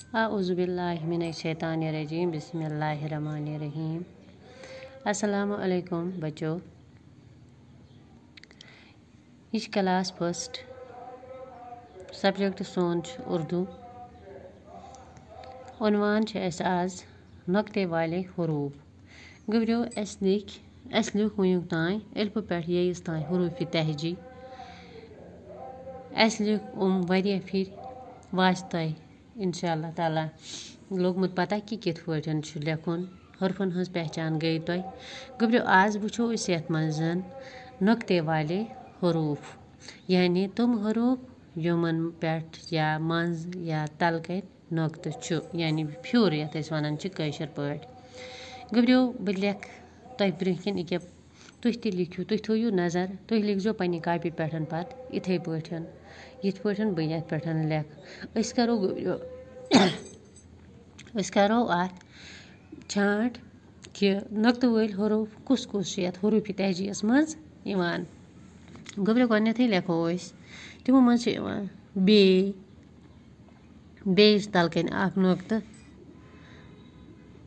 अऊज़ु बिल्लाहि मिनश्शैतानिर्रजीम बिस्मिल्लाहिर्रहमानिर्रहीम। अस्सलामु अलैकुम बच्चों, यह क्लास फर्स्ट सब्जेक्ट सोन उर्दू। उन्वान आज नक्ते वाले हरूफ। गबरो अस लिख वुक तान अल्फ पे येस तान हरूफ तहजी। अस लिख वारिया फिर वाच तय इंशाअल्लाह ताला लोगमुत पता कि कित पठन लिखुन हरफन हज पहचान गई तय। गबरो आज वो यथ मज नक्ते वाले हरूफ, यानी तुम हरूफ यमन पेट या मंज या तल कन नक्त यानी फ्यूर यथ वन कशर पाट। गबरो बह लिख तह ब्रोह अके तुह ति लिखियो, तुह थो नजर, तुह लिखो पन्ने कापी पे पत इथे पठन यथ पठन बह यथ पे लिख। अस करो गबरो अस करो अत छांट कि नक्त वल हरूफ कुस कुस यथ हरूफ तहजीस मज इवान। गबरो गथै लिखो तमो मज बे तल कन अख नक्त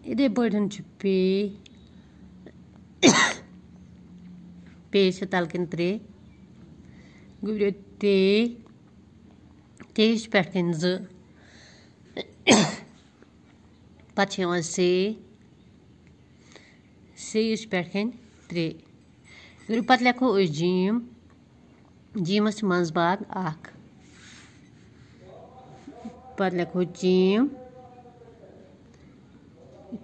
इथे पठन पे तल कन त्रे। गबरो ते पे ज पे से पे त्रे। गबरो पे लिखो जीम, जीमस मज बाग अख, पे लिखो चीम,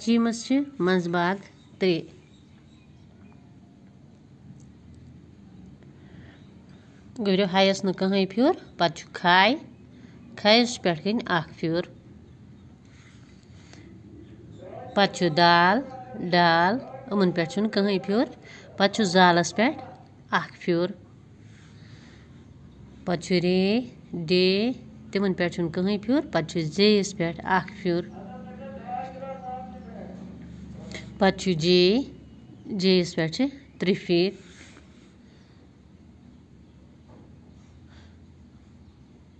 चीमस मज बाग त्रे। गबरो हायस न कहीं फ्यूर, पे खाय, खायस पे अख फ्यूर, पे दाल, डाल अमन पे कहीं फ्यूर, पे जालस पे अख फ्यूर, पे रे, डे तिमन पे कहीं फ्यूर, पे जेस पे अख फ्यूर, पे जे, जेस पे त्रे फिर,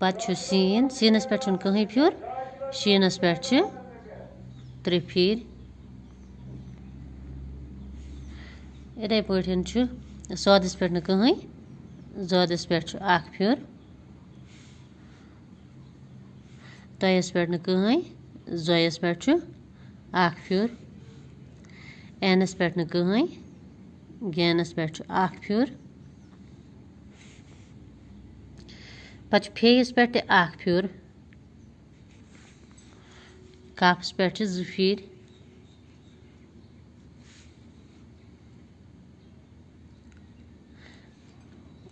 पे सीन, सीनस पे कहीं फ्यूर, शीनस पे त्रे फिर। इथे पठन सौदस पे कहीं, जदस पे अख फ्यूर, तयस पे कहीं, जयस पे अख फ्यूर, एनस पे कहीं, गैनस पे अख फ्यूर, पे फेस पे अख फ्यूर, कफस पे ज फिर,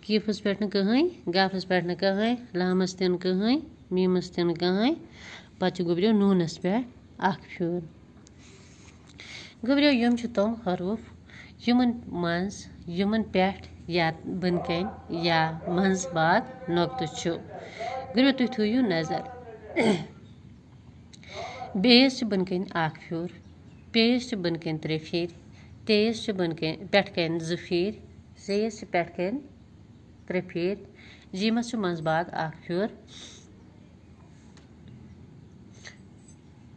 कीफस पे कहीं, गफस पे कहीं, लामस तिन कहीं, मीमस तिन कहीं, पे गबरो नूनस पे अख फ्यूर। गबरो यम तम हरूफ यमन पे या बन कन या मंज बाग नक्त। गबरो तुह थो नजर बेस बन कन अख फ्यूर, पेस बन कन त्रे फिर, तेस बन पे कन ज फिर, सेस पे कन त्रे फिर, जीमस मज बाग अख फ्यूर,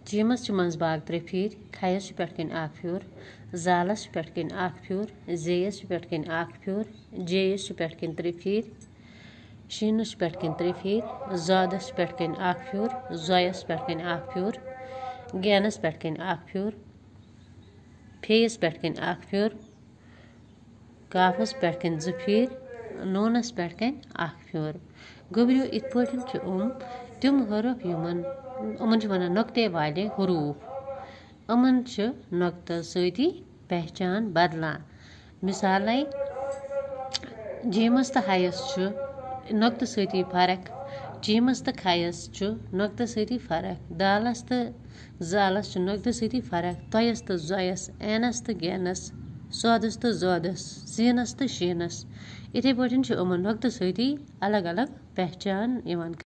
जीमस मज बाग त्रे फिर, खायस पे कन अख फ्यूर, जालस पे कन अख फ्यूर, जेस पे कन अख फ्यूर, जेस पे कन त्रे फिर, शीनस पे कन त्रे फिर, जदस पे कन अख फ्यूर, जयस पे कन अख फ्यूर, गैनस पे कन अख फ्यूर, फेस पे कन अख फ्यूर, काफस पे कन ज फिर, नूनस पे कन अख फ्यूर। गबरो इत पठन तम हरूफ अमन वन नक्ते वाले हरूफ। अमन नक्त सती पहचान बदलान। मिसाल जीमस तो हायस नक्त सती फर्क, चीमस तो खायस नक्त सती फर्क, दालस तो जालस नक्त सती फर्क, तयस तो जयस, एनस तो गैनस, सौदस तो जदस, सीनस तो शीनस। इथे पठन अमन नक्त सती अलग अलग पहचान।